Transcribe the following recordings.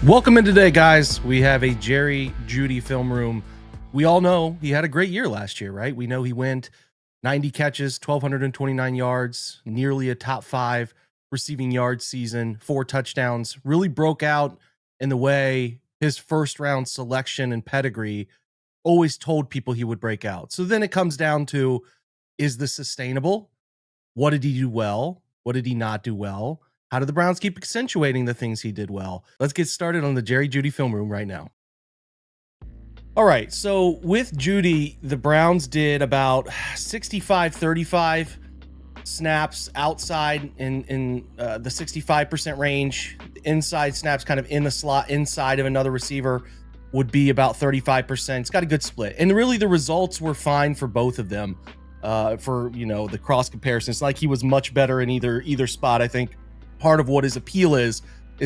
Welcome in today, guys. We have a Jeudy film room. We all know he had a great year last year, right? We know he went 90 catches, 1,229 yards, nearly a top 5 receiving yards season, 4 touchdowns, really broke out in the way his first round selection and pedigree always told people he would break out. So then it comes down to, is this sustainable? What did he do well? What did he not do well? How did the Browns keep accentuating the things he did well? Let's get started on the Jeudy film room right now. All right, so with Jeudy, the Browns did about 65-35 snaps outside in the 65% range. Inside snaps kind of in the slot inside of another receiver would be about 35%. It's got a good split. And really the results were fine for both of them for, the cross comparison. It's like he was much better in either spot. I think part of what his appeal is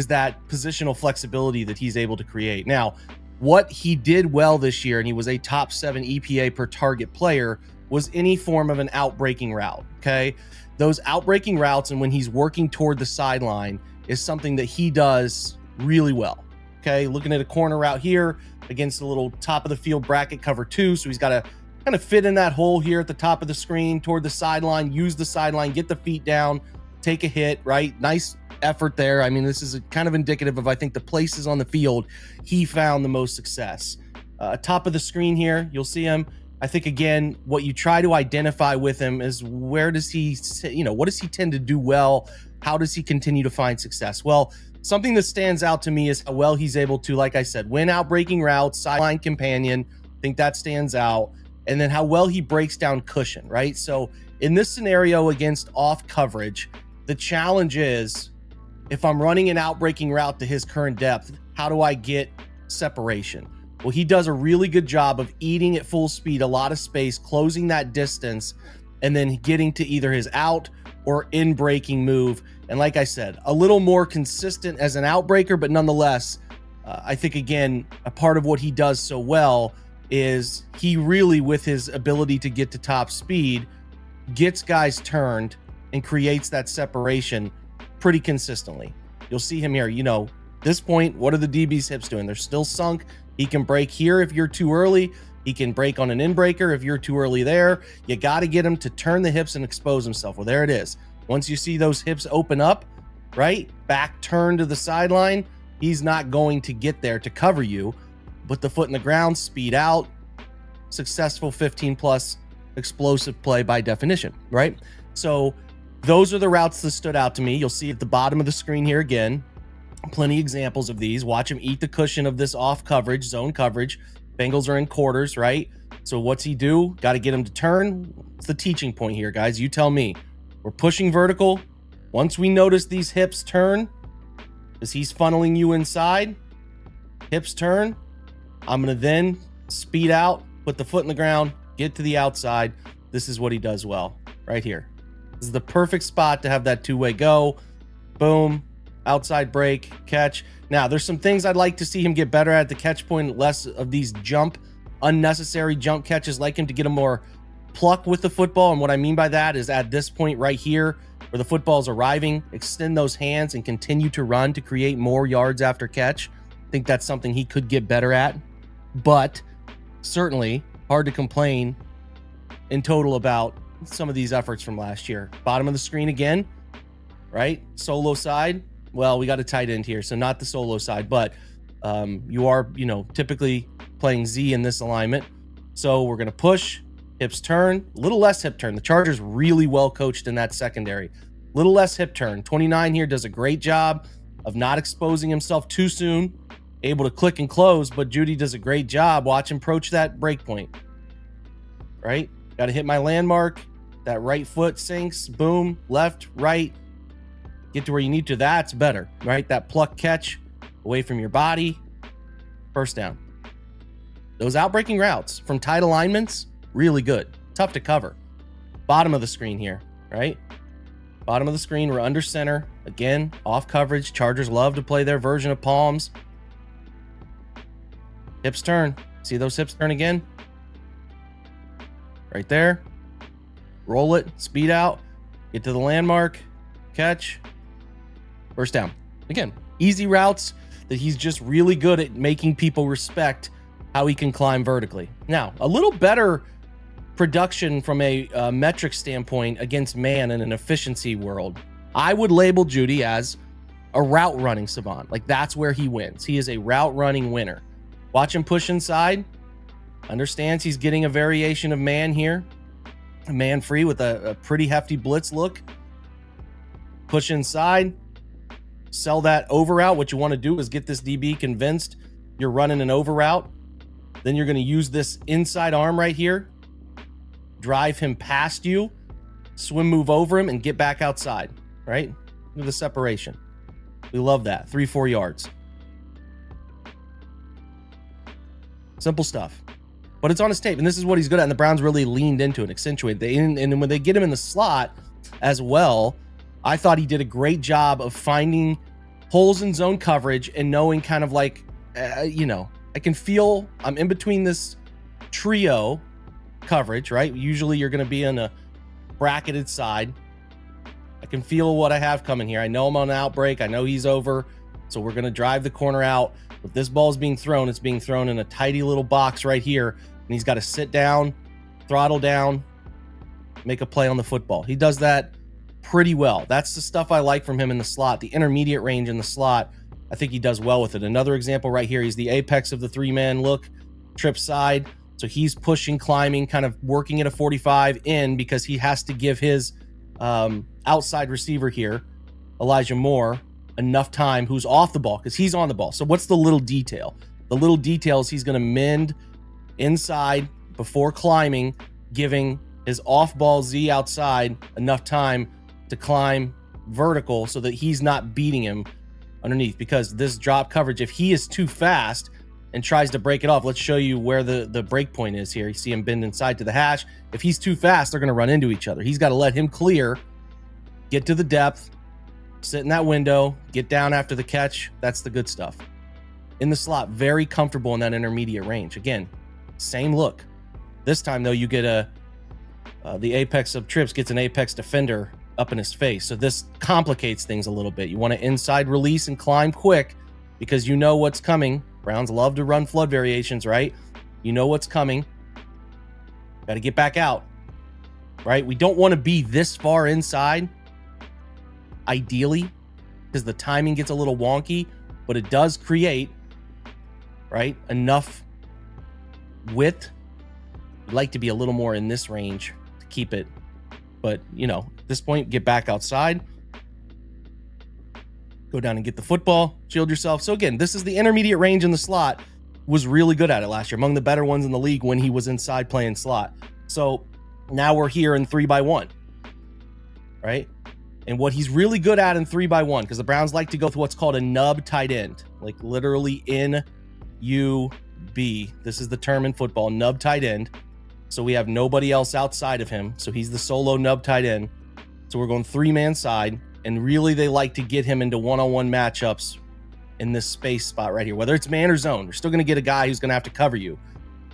that positional flexibility that he's able to create. Now, what he did well this year, and he was a top 7 EPA per target player, was any form of an outbreaking route. Okay. Those outbreaking routes, and when he's working toward the sideline, is something that he does really well. Okay. Looking at a corner route here against a little top of the field bracket cover 2. So he's got to kind of fit in that hole here at the top of the screen toward the sideline, use the sideline, get the feet down, take a hit, right? Nice effort there. I mean, this is kind of indicative of, I think, the places on the field he found the most success. Top of the screen here, you'll see him. I think, again, what you try to identify with him is where does he, what does he tend to do well? How does he continue to find success? Well, something that stands out to me is how well he's able to, like I said, win outbreaking routes, sideline companion. I think that stands out. And then how well he breaks down cushion, right? So in this scenario against off coverage, the challenge is, if I'm running an outbreaking route to his current depth, how do I get separation? Well, he does a really good job of eating at full speed, a lot of space, closing that distance, and then getting to either his out or in breaking move. And like I said, a little more consistent as an outbreaker, but nonetheless, I think, again, a part of what he does so well is he really, with his ability to get to top speed, gets guys turned and creates that separation pretty consistently. You'll see him here, this point, what are the DB's hips doing? They're still sunk. He can break here if you're too early. He can break on an inbreaker if you're too early there. You got to get him to turn the hips and expose himself. Well, there it is. Once you see those hips open up, right, back turn to the sideline, he's not going to get there to cover you. Put the foot in the ground, speed out, successful 15+ explosive play by definition, right? So those are the routes that stood out to me. You'll see at the bottom of the screen here again, plenty examples of these. Watch him eat the cushion of this off coverage, zone coverage. Bengals are in quarters, right? So what's he do? Got to get him to turn. It's the teaching point here, guys. You tell me. We're pushing vertical. Once we notice these hips turn, as he's funneling you inside, hips turn, I'm going to then speed out, put the foot in the ground, get to the outside. This is what he does well right here. This is the perfect spot to have that two-way go. Boom, outside break, catch. Now, there's some things I'd like to see him get better at the catch point, less of these unnecessary jump catches, like him to get a more pluck with the football. And what I mean by that is at this point right here where the football is arriving, extend those hands and continue to run to create more yards after catch. I think that's something he could get better at, but certainly hard to complain in total about some of these efforts from last year. Bottom of the screen again, right? Solo side. Well, we got a tight end here, so not the solo side, but you are, typically playing Z in this alignment. So we're going to push, hips turn, a little less hip turn. The Chargers really well coached in that secondary. Little less hip turn. 29 here does a great job of not exposing himself too soon, able to click and close, but Jeudy does a great job. Watch him approach that break point, right? Got to hit my landmark. That right foot sinks, boom, left, right, get to where you need to. That's better, right? That pluck catch away from your body, first down. Those outbreaking routes from tight alignments, really good. Tough to cover. Bottom of the screen here, right? Bottom of the screen, we're under center. Again, off coverage. Chargers love to play their version of palms. Hips turn. See those hips turn again? Right there. Roll it, speed out, get to the landmark, catch, first down. Again, easy routes that he's just really good at making people respect how he can climb vertically. Now, a little better production from a metric standpoint against man in an efficiency world, I would label Jeudy as a route running savant. Like, that's where he wins. He is a route running winner. Watch him push inside. Understands he's getting a variation of man here. A man free with a pretty hefty blitz look. Push inside. Sell that over route. What you want to do is get this DB convinced you're running an over route. Then you're going to use this inside arm right here. Drive him past you. Swim move over him and get back outside. Right? Look at the separation. We love that. 3-4 yards. Simple stuff. But it's on his tape, and this is what he's good at, and the Browns really leaned into it, accentuated it. And when they get him in the slot as well, I thought he did a great job of finding holes in zone coverage and knowing kind of like, I can feel I'm in between this trio coverage, right? Usually you're going to be on a bracketed side. I can feel what I have coming here. I know I'm on an outbreak. I know he's over. So we're going to drive the corner out. If this ball is being thrown, it's being thrown in a tidy little box right here. And he's got to sit down, throttle down, make a play on the football. He does that pretty well. That's the stuff I like from him in the slot. The intermediate range in the slot, I think he does well with it. Another example right here, he's the apex of the three-man look, trip side. So he's pushing, climbing, kind of working at a 45 in because he has to give his outside receiver here, Elijah Moore, enough time who's off the ball because he's on the ball. So what's the little detail? The little detail is he's going to mend inside before climbing, giving his off-ball Z outside enough time to climb vertical so that he's not beating him underneath, because this drop coverage, if he is too fast and tries to break it off, let's show you where the break point is here. You see him bend inside to the hash. If he's too fast, they're going to run into each other. He's got to let him clear, get to the depth, sit in that window, get down after the catch. That's the good stuff. In the slot, very comfortable in that intermediate range. Again, same look. This time, though, you get the apex of trips gets an apex defender up in his face. So this complicates things a little bit. You want to inside release and climb quick because you know what's coming. Browns love to run flood variations, right? You know what's coming. Got to get back out, right? We don't want to be this far inside, ideally, because the timing gets a little wonky, but it does create, right, enough width. You'd like to be a little more in this range to keep it. But, at this point, get back outside. Go down and get the football. Shield yourself. So, again, this is the intermediate range in the slot. Was really good at it last year. Among the better ones in the league when he was inside playing slot. So, now we're here in 3x1. Right? And what he's really good at in 3x1, because the Browns like to go through what's called a nub tight end. Like, literally N-U-B. This is the term in football, nub tight end. So we have nobody else outside of him. So he's the solo nub tight end. So we're going three-man side. And really, they like to get him into one-on-one matchups in this space spot right here. Whether it's man or zone, you're still going to get a guy who's going to have to cover you.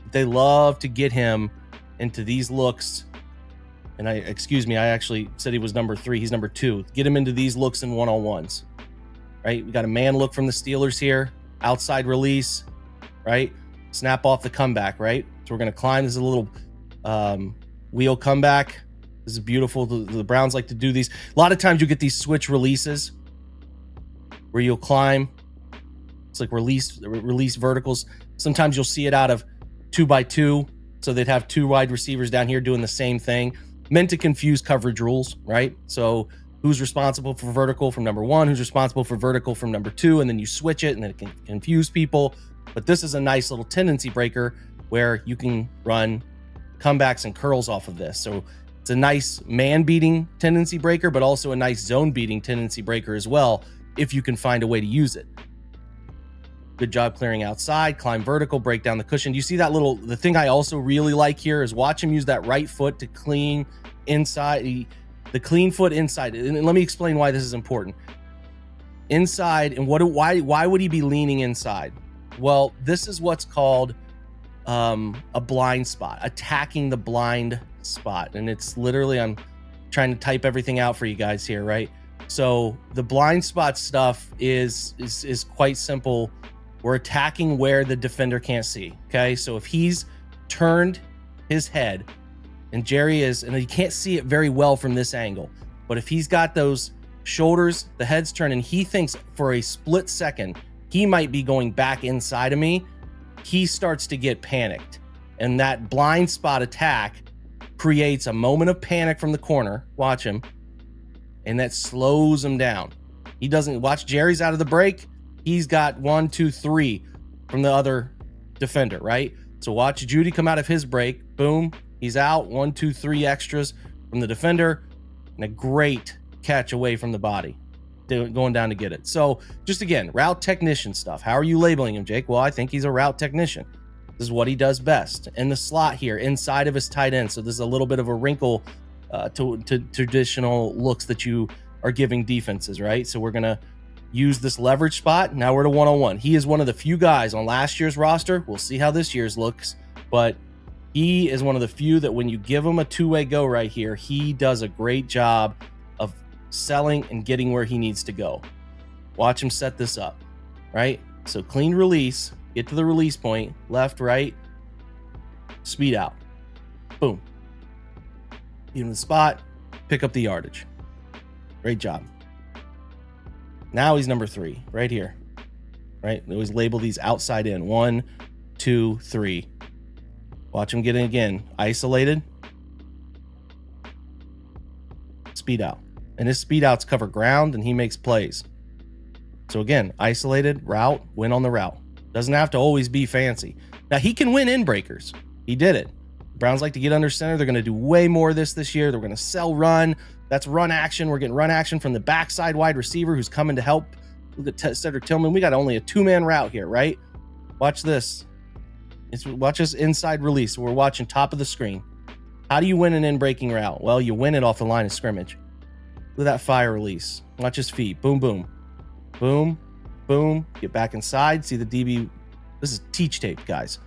But they love to get him into these looks. And I actually said he was number 3. He's number 2. Get him into these looks in one-on-ones. Right? We got a man look from the Steelers here. Outside release. Right? Snap off the comeback. Right? So we're going to climb. This is a little wheel comeback. This is beautiful. The Browns like to do these. A lot of times you get these switch releases where you'll climb. It's like release verticals. Sometimes you'll see it out of 2x2. So they'd have 2 wide receivers down here doing the same thing. Meant to confuse coverage rules, right? So who's responsible for vertical from number 1? Who's responsible for vertical from number 2? And then you switch it and then it can confuse people. But this is a nice little tendency breaker where you can run comebacks and curls off of this. So it's a nice man beating tendency breaker, but also a nice zone beating tendency breaker as well, if you can find a way to use it. Good job clearing outside, climb vertical, break down the cushion. Do you see that the thing I also really like here is watch him use that right foot to clean inside, the clean foot inside. And let me explain why this is important. Inside, and why would he be leaning inside? Well, this is what's called a blind spot, attacking the blind spot. And it's literally, I'm trying to type everything out for you guys here, right? So the blind spot stuff is quite simple. We're attacking where the defender can't see. Okay, so if he's turned his head, and Jerry is, and you can't see it very well from this angle, but if he's got those shoulders, the head's turned, and he thinks for a split second he might be going back inside of me, he starts to get panicked, and that blind spot attack creates a moment of panic from the corner. Watch him. And that slows him down. He doesn't watch. Jerry's out of the break. He's got 1, 2, 3 from the other defender, right? So watch Jeudy come out of his break. Boom. He's out. 1, 2, 3 extras from the defender. And a great catch away from the body, going down to get it. So just again, route technician stuff. How are you labeling him, Jake? Well, I think he's a route technician. This is what he does best. In the slot here, inside of his tight end. So this is a little bit of a wrinkle to traditional looks that you are giving defenses, right? So we're going to use this leverage spot. Now we're to one-on-one. He is one of the few guys on last year's roster. We'll see how this year's looks, but he is one of the few that when you give him a two-way go right here, he does a great job of selling and getting where he needs to go. Watch him set this up, right? So clean release, get to the release point, left, right, speed out, boom. Even the spot, pick up the yardage. Great job. Now he's number 3 right here, right? We always label these outside in. 1, 2, 3. Watch him get in again. Isolated. Speed out. And his speed outs cover ground and he makes plays. So again, isolated, route, win on the route. Doesn't have to always be fancy. Now he can win in breakers. He did it. Browns like to get under center. They're going to do way more of this year. They're going to sell run. That's run action. We're getting run action from the backside wide receiver who's coming to help. Look at Cedric Tillman. We got only a 2-man route here, right? Watch this. Watch this inside release. We're watching top of the screen. How do you win an in-breaking route? Well, you win it off the line of scrimmage. Look at that fire release. Watch his feet. Boom, boom. Boom, boom. Get back inside. See the DB. This is teach tape, guys.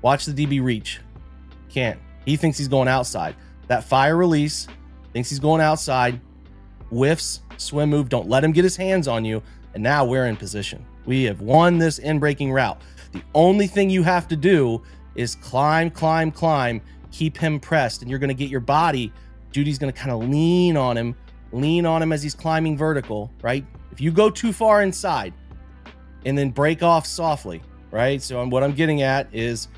Watch the DB reach. Can't. He thinks he's going outside. That fire release, thinks he's going outside, whiffs, swim move. Don't let him get his hands on you. And now we're in position. We have won this in-breaking route. The only thing you have to do is climb, climb, climb, keep him pressed, and you're going to get your body. Jeudy's going to kind of lean on him as he's climbing vertical, right? If you go too far inside and then break off softly, right? So what I'm getting at is,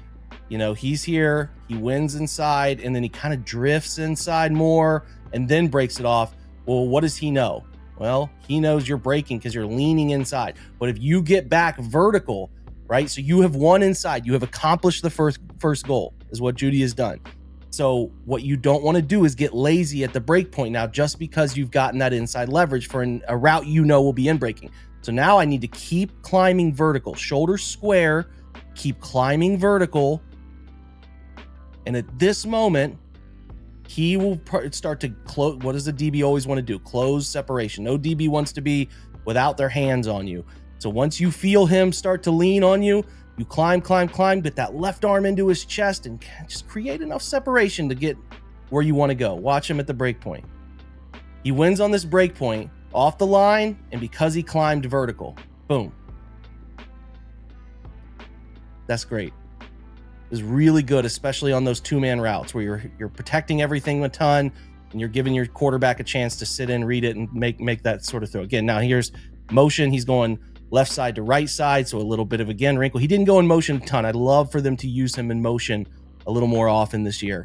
you know, he's here, he wins inside, and then he kind of drifts inside more and then breaks it off. Well, what does he know? Well, he knows you're breaking because you're leaning inside. But if you get back vertical, right? So you have won inside. You have accomplished the first goal, is what Jeudy has done. So what you don't want to do is get lazy at the break point now, just because you've gotten that inside leverage for a route you know will be in breaking. So now I need to keep climbing vertical, shoulders square, keep climbing vertical. And at this moment, he will start to close. What does the DB always want to do? Close separation. No DB wants to be without their hands on you. So once you feel him start to lean on you, you climb, climb, climb, get that left arm into his chest and just create enough separation to get where you want to go. Watch him at the break point. He wins on this break point off the line, and because he climbed vertical. Boom. That's great. Is really good, especially on those 2-man routes where you're protecting everything a ton and you're giving your quarterback a chance to sit in, read it, and make that sort of throw. Again, now here's motion. He's going left side to right side, so a little bit of, again, wrinkle. He didn't go in motion a ton. I'd love for them to use him in motion a little more often this year.